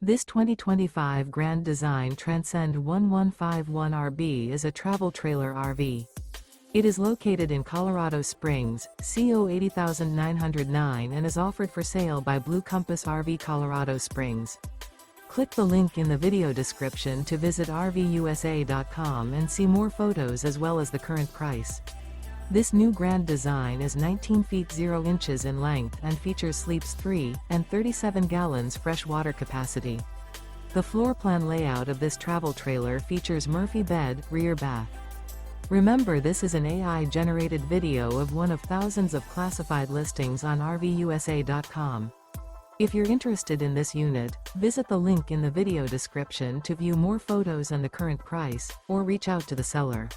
This 2025 Grand Design Transcend One 151RB is a travel trailer RV. It is located in Colorado Springs, CO 80909 and is offered for sale by Blue Compass RV Colorado Springs. Click the link in the video description to visit RVUSA.com and see more photos as well as the current price. This new Grand Design is 19 feet 0 inches in length and features sleeps 3 and 37 gallons fresh water capacity. The floor plan layout of this travel trailer features Murphy bed, rear bath. Remember, this is an AI-generated video of one of thousands of classified listings on RVUSA.com. If you're interested in this unit, visit the link in the video description to view more photos and the current price, or reach out to the seller.